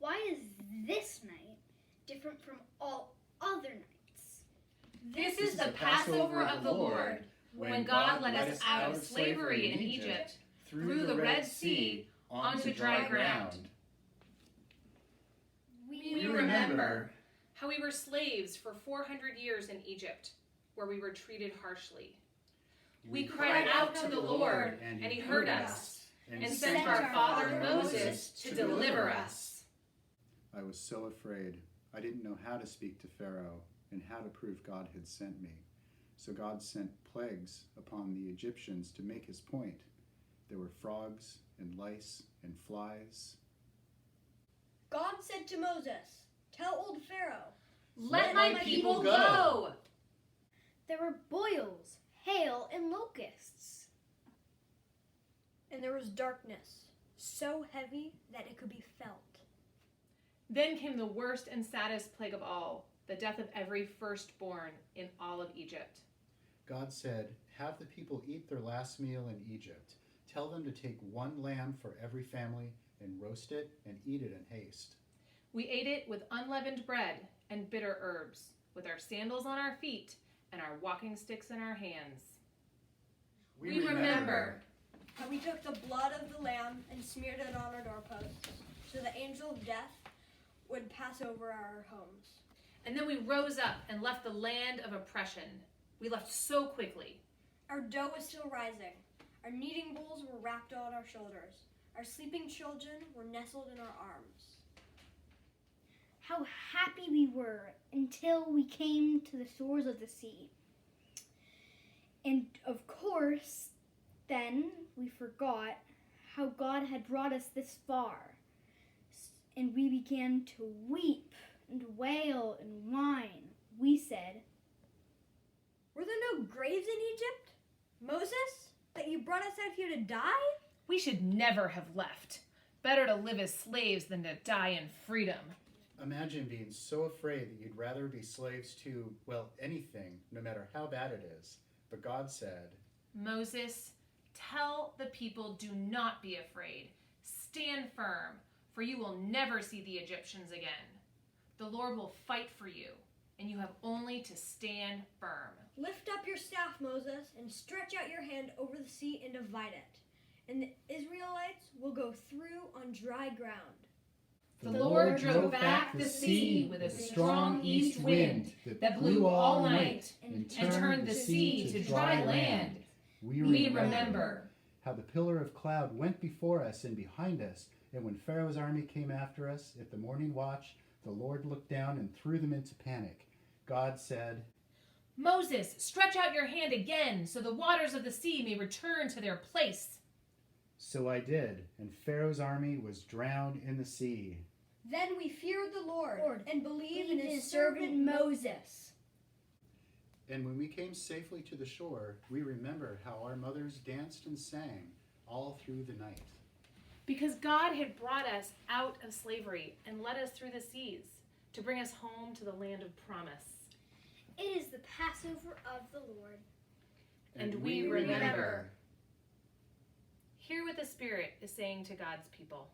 Why is this night different from all other nights? This is the Passover of the Lord, when God led us out of slavery in Egypt, through the Red Sea, onto dry ground. We remember how we were slaves for 400 years in Egypt, where we were treated harshly. We cried out to the Lord, and he heard us, and sent our father Moses to deliver us. I was so afraid. I didn't know how to speak to Pharaoh and how to prove God had sent me. So God sent plagues upon the Egyptians to make his point. There were frogs and lice and flies. God said to Moses, "Tell old Pharaoh, Let my people go!" There were boils, hail, and locusts. And there was darkness, so heavy that it could be felt. Then came the worst and saddest plague of all, the death of every firstborn in all of Egypt. God said, "Have the people eat their last meal in Egypt. Tell them to take one lamb for every family and roast it and eat it in haste." We ate it with unleavened bread and bitter herbs, with our sandals on our feet and our walking sticks in our hands. We remember. And we took the blood of the lamb and smeared it on our doorposts, so the angel of death would pass over our homes. And then we rose up and left the land of oppression. We left so quickly. Our dough was still rising. Our kneading bowls were wrapped on our shoulders. Our sleeping children were nestled in our arms. How happy we were until we came to the shores of the sea. And of course, then we forgot how God had brought us this far. And we began to weep and wail and whine. We said, "Were there no graves in Egypt? Moses, that you brought us out here to die?" We should never have left. Better to live as slaves than to die in freedom. Imagine being so afraid that you'd rather be slaves to, well, anything, no matter how bad it is. But God said, Moses, tell the people, do not be afraid. Stand firm, for you will never see the Egyptians again. The Lord will fight for you, and you have only to stand firm. "Lift up your staff, Moses, and stretch out your hand over the sea and divide it. And the Israelites will go through on dry ground." The Lord drove back the sea with a strong east wind that blew all night and turned the sea to dry land. We remember how the pillar of cloud went before us and behind us, and when Pharaoh's army came after us at the morning watch, the Lord looked down and threw them into panic. God said, Moses, stretch out your hand again so the waters of the sea may return to their place. So I did, and Pharaoh's army was drowned in the sea. Then we feared the Lord and believed in his servant servant Moses. And when we came safely to the shore, we remember how our mothers danced and sang all through the night. Because God had brought us out of slavery and led us through the seas to bring us home to the land of promise. It is the Passover of the Lord. And we remember. Hear what the Spirit is saying to God's people.